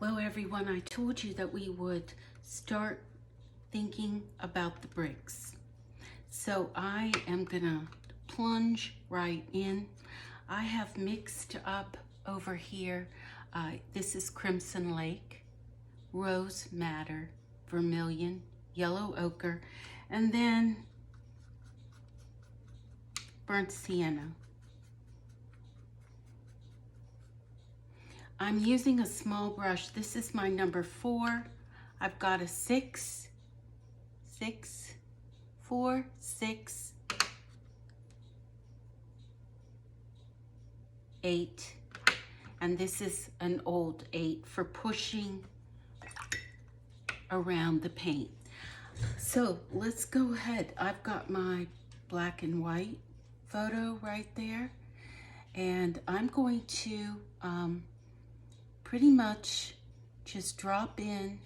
Well, everyone, I told you that we would start thinking about the bricks. So I am gonna plunge right in. I have mixed up over here. This is Crimson Lake, Rose Madder, Vermilion, Yellow Ochre, and then Burnt Sienna. I'm using a small brush. This is my number 4. I've got a 6, 6, 4, 6, 8, and this is an old 8 for pushing around the paint. So let's go ahead. I've got my black and white photo right there, and I'm going to pretty much just drop in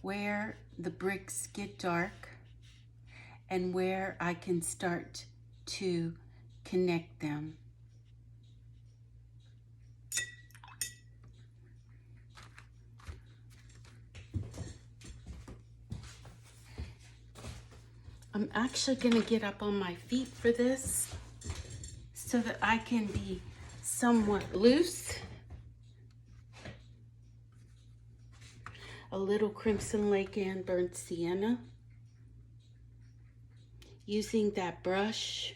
where the bricks get dark and where I can start to connect them. I'm actually going to get up on my feet for this so that I can be somewhat loose. A little Crimson Lake and Burnt Sienna. Using that brush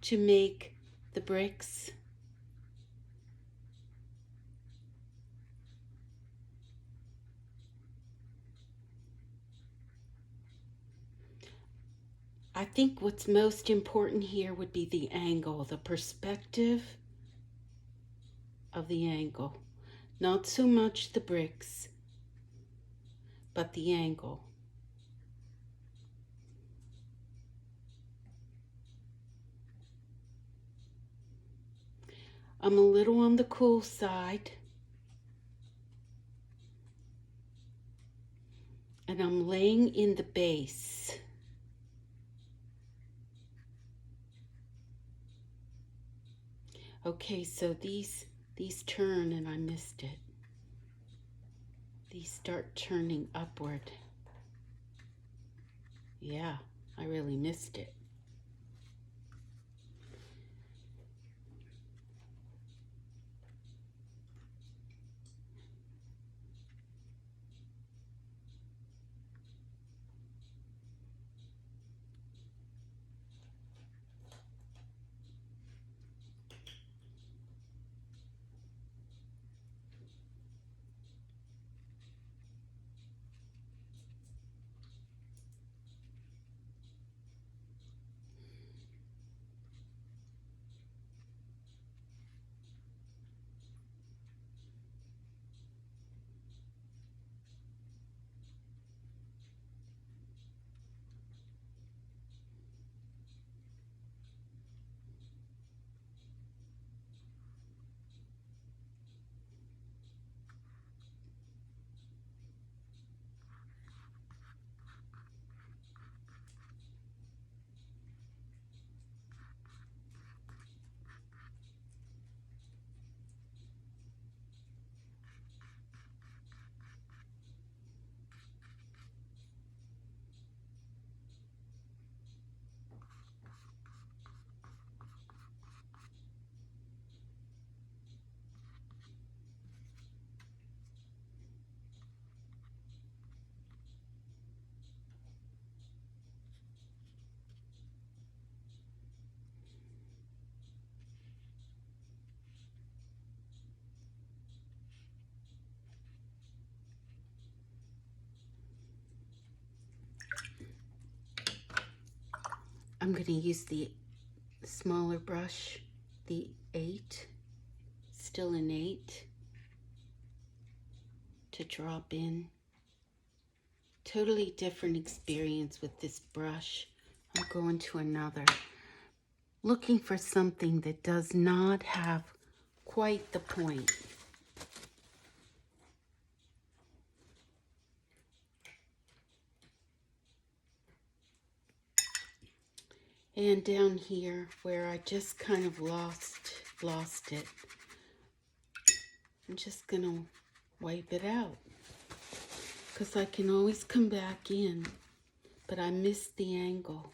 to make the bricks. I think what's most important here would be the angle, the perspective of the angle. Not so much the bricks, but the angle. I'm a little on the cool side, and I'm laying in the base. Okay, so these turn, and I missed it. These start turning upward. Yeah, I really missed it. I'm going to use the smaller brush, the 8, still an 8, to drop in. Totally different experience with this brush. I'm going to another. Looking for something that does not have quite the point. And down here where I just kind of lost it, I'm just gonna wipe it out because I can always come back in, but I missed the angle.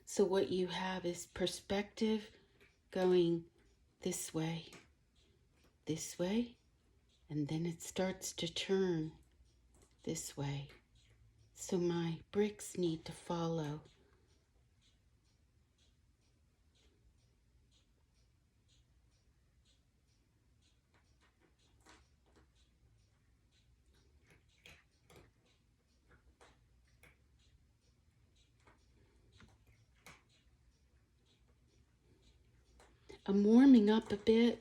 So what you have is perspective going this way, and then it starts to turn this way. So my bricks need to follow. I'm warming up a bit.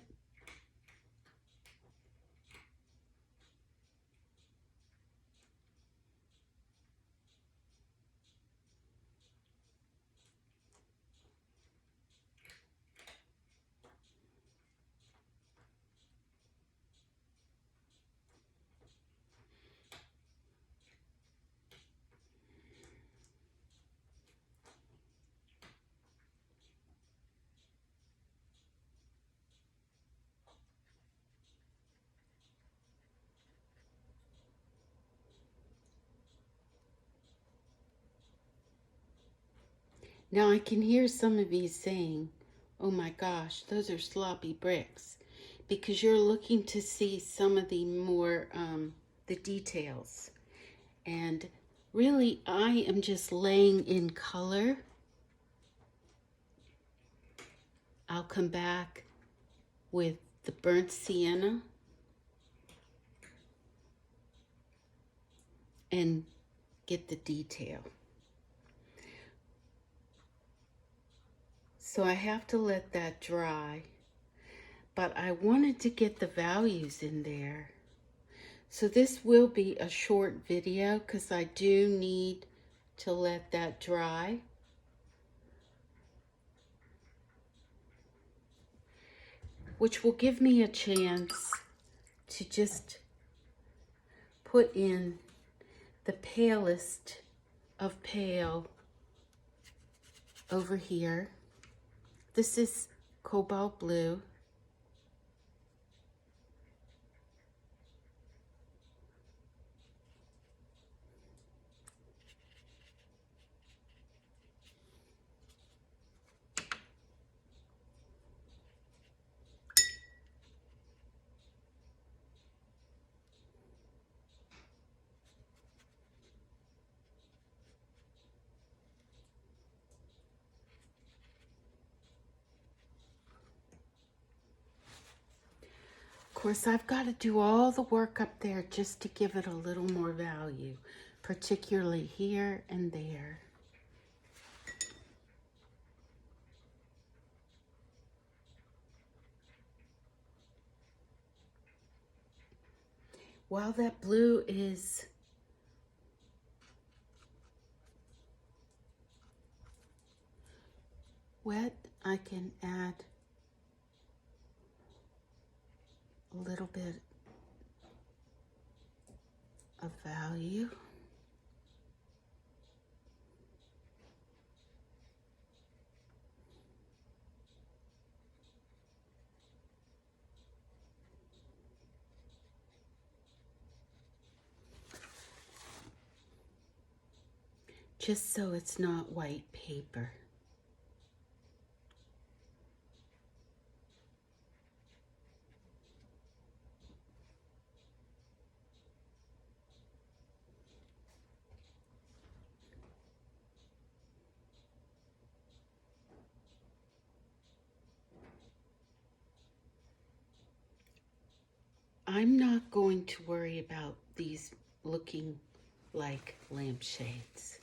Now I can hear some of you saying, oh my gosh, those are sloppy bricks, because you're looking to see some of the more, the details. And really, I am just laying in color. I'll come back with the burnt sienna and get the detail. So I have to let that dry, but I wanted to get the values in there. So this will be a short video because I do need to let that dry. Which will give me a chance to just put in the palest of pale over here. This is cobalt blue. Of course, I've got to do all the work up there just to give it a little more value, particularly here and there. While that blue is wet, I can add a little bit of value. Just so it's not white paper. I'm not going to worry about these looking like lampshades.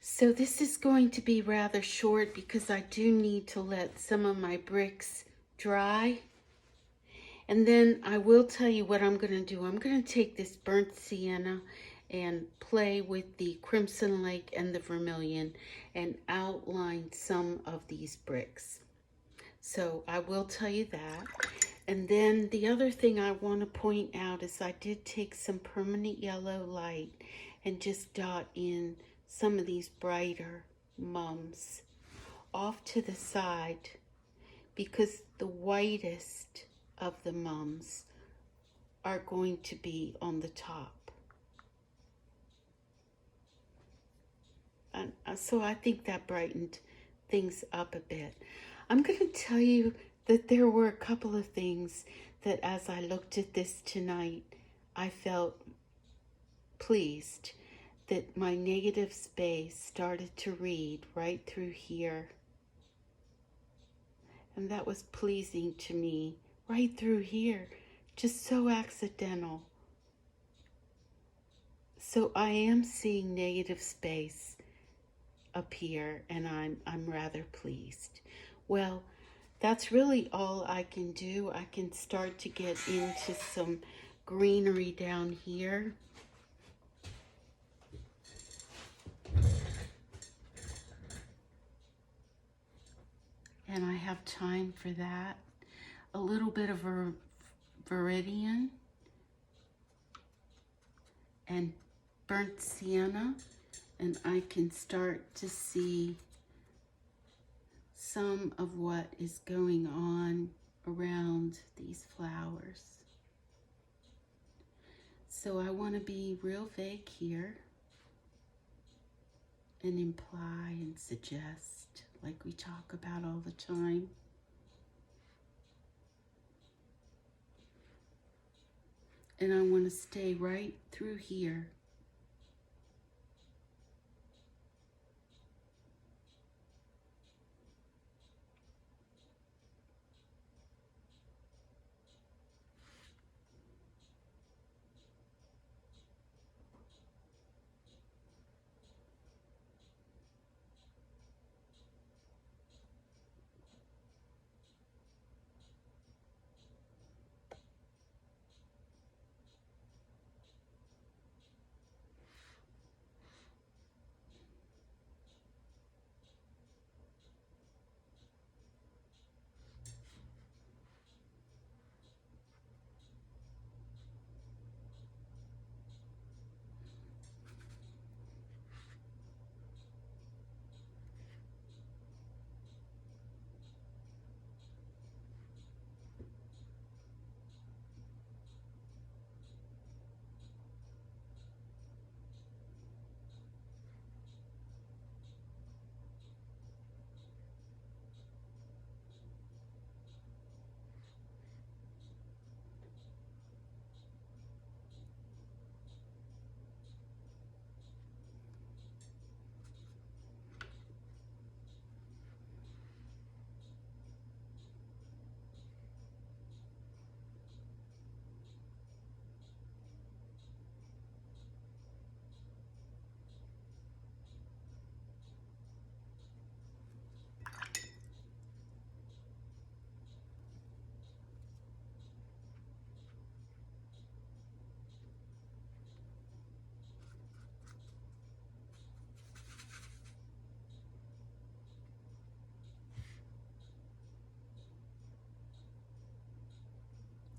So this is going to be rather short because I do need to let some of my bricks dry. And then I will tell you what I'm going to do. I'm going to take this burnt sienna and play with the Crimson Lake and the Vermilion and outline some of these bricks. So I will tell you that. And then the other thing I want to point out is I did take some permanent yellow light and just dot in some of these brighter mums off to the side, because the whitest of the mums are going to be on the top. And so I think that brightened things up a bit. I'm going to tell you that there were a couple of things that as I looked at this tonight, I felt pleased that my negative space started to read right through here. And that was pleasing to me, right through here, just so accidental. So I am seeing negative space appear, and I'm rather pleased. Well, that's really all I can do. I can start to get into some greenery down here. And I have time for that. A little bit of viridian and burnt sienna, and I can start to see some of what is going on around these flowers. So I want to be real vague here and imply and suggest, like we talk about all the time. And I want to stay right through here.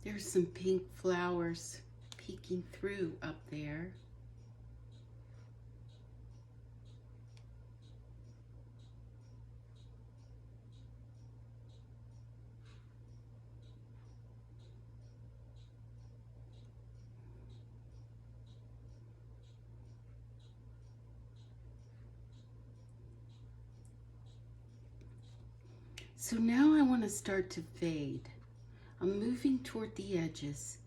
There's some pink flowers peeking through up there. So now I want to start to fade. I'm moving toward the edges.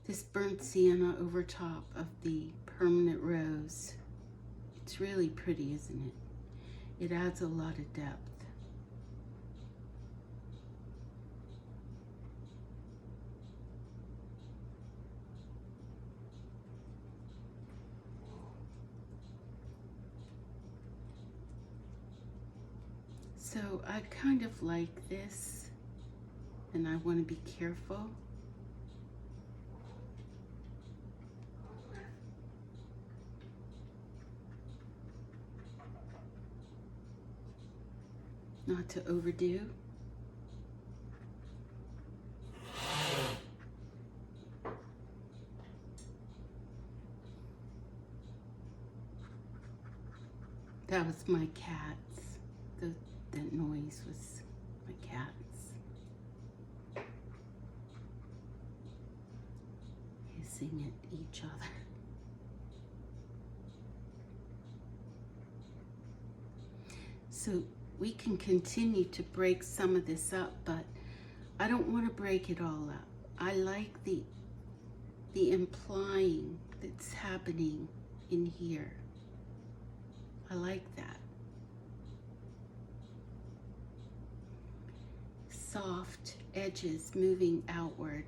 this burnt sienna over top of the permanent rose. It's really pretty, isn't it? It adds a lot of depth. So I kind of like this, and I want to be careful. Not to overdo. That was my cats. That noise was my cats hissing at each other. So we can continue to break some of this up, but I don't want to break it all up. I like the implying that's happening in here. I like that. Soft edges moving outward.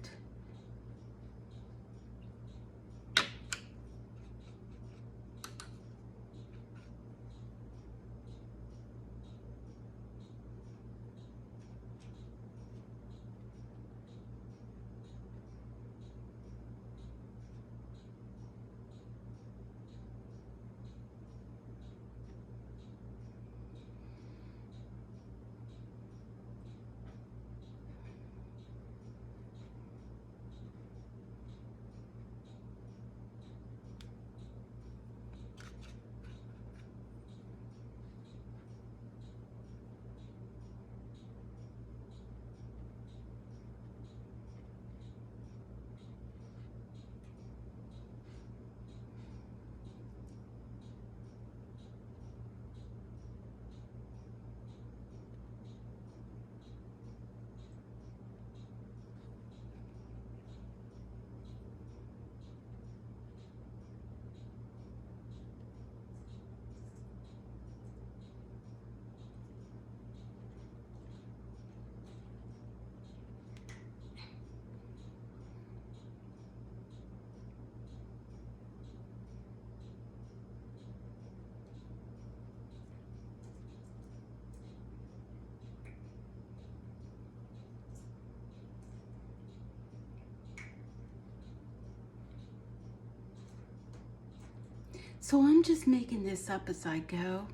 So I'm just making this up as I go,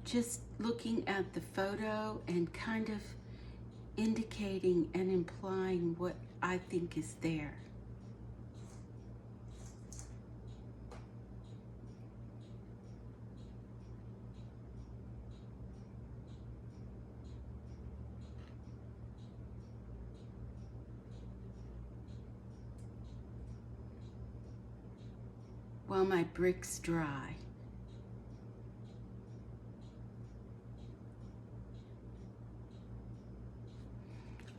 just looking at the photo and kind of indicating and implying what I think is there. While my bricks dry.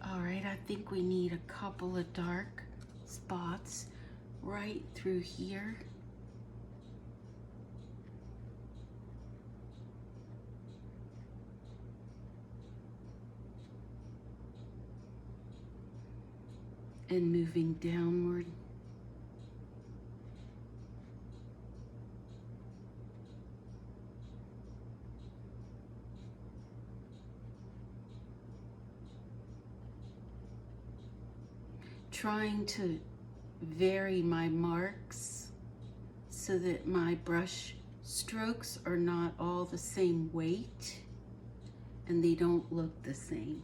All right, I think we need a couple of dark spots right through here. And moving downward. Trying to vary my marks so that my brush strokes are not all the same weight and they don't look the same.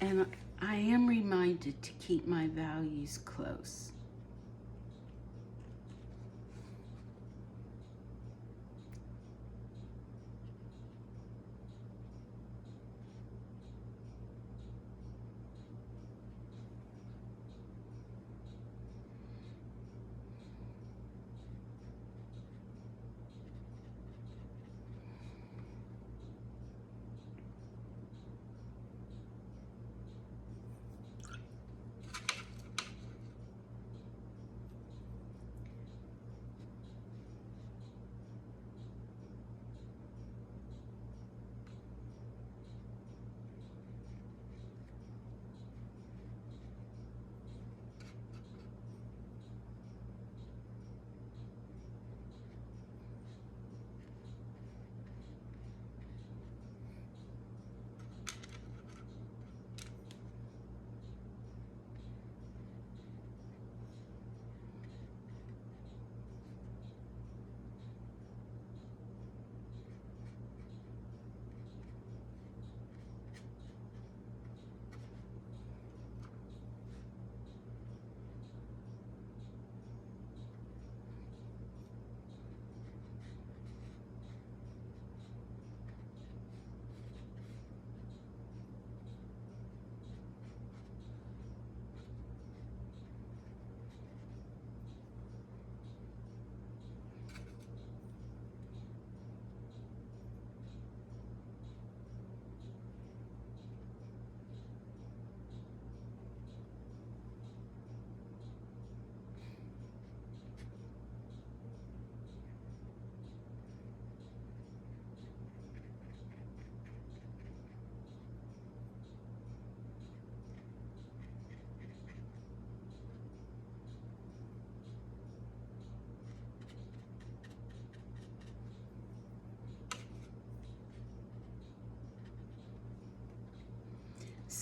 And I am reminded to keep my values close.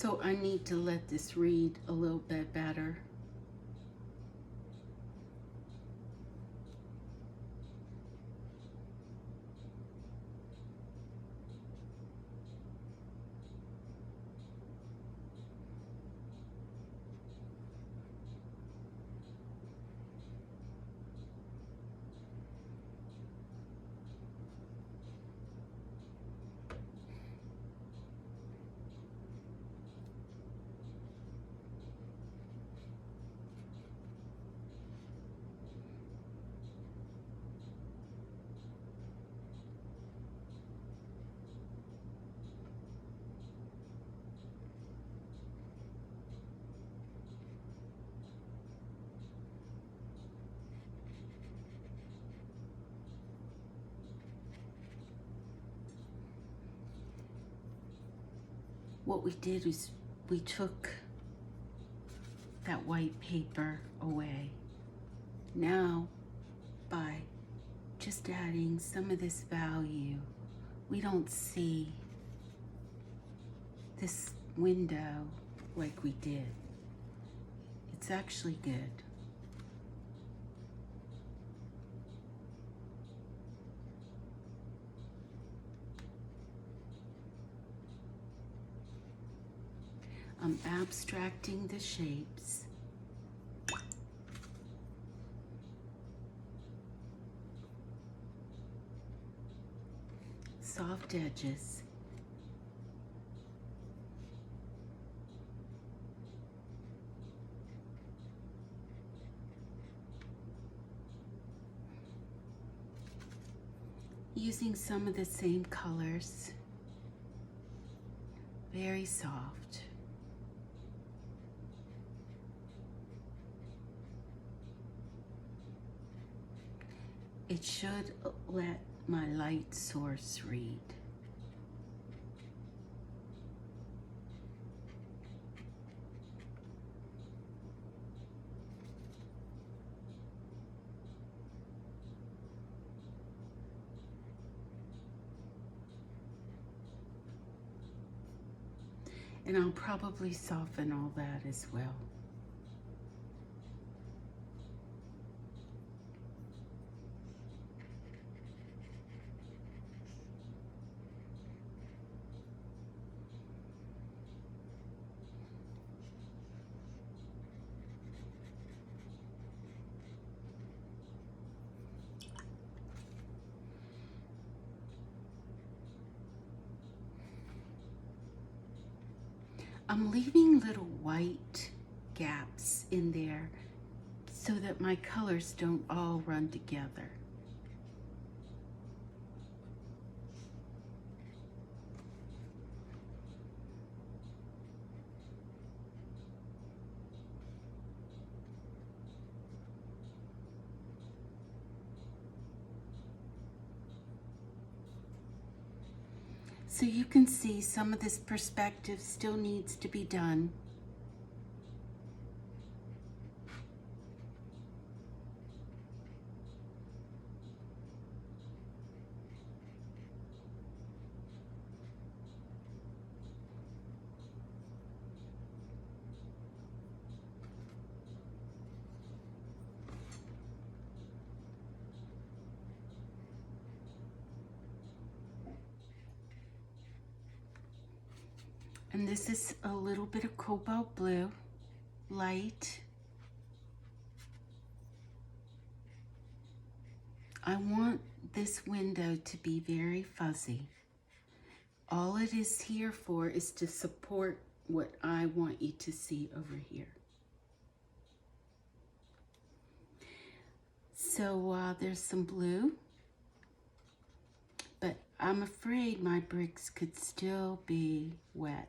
So I need to let this read a little bit better. What we did is we took that white paper away. Now, by just adding some of this value, we don't see this window like we did. It's actually good. I'm abstracting the shapes. Soft edges. Using some of the same colors. Very soft. It should let my light source read. And I'll probably soften all that as well. I'm leaving little white gaps in there so that my colors don't all run together. So you can see some of this perspective still needs to be done. And this is a little bit of cobalt blue, light. I want this window to be very fuzzy. All it is here for is to support what I want you to see over here. So there's some blue, but I'm afraid my bricks could still be wet.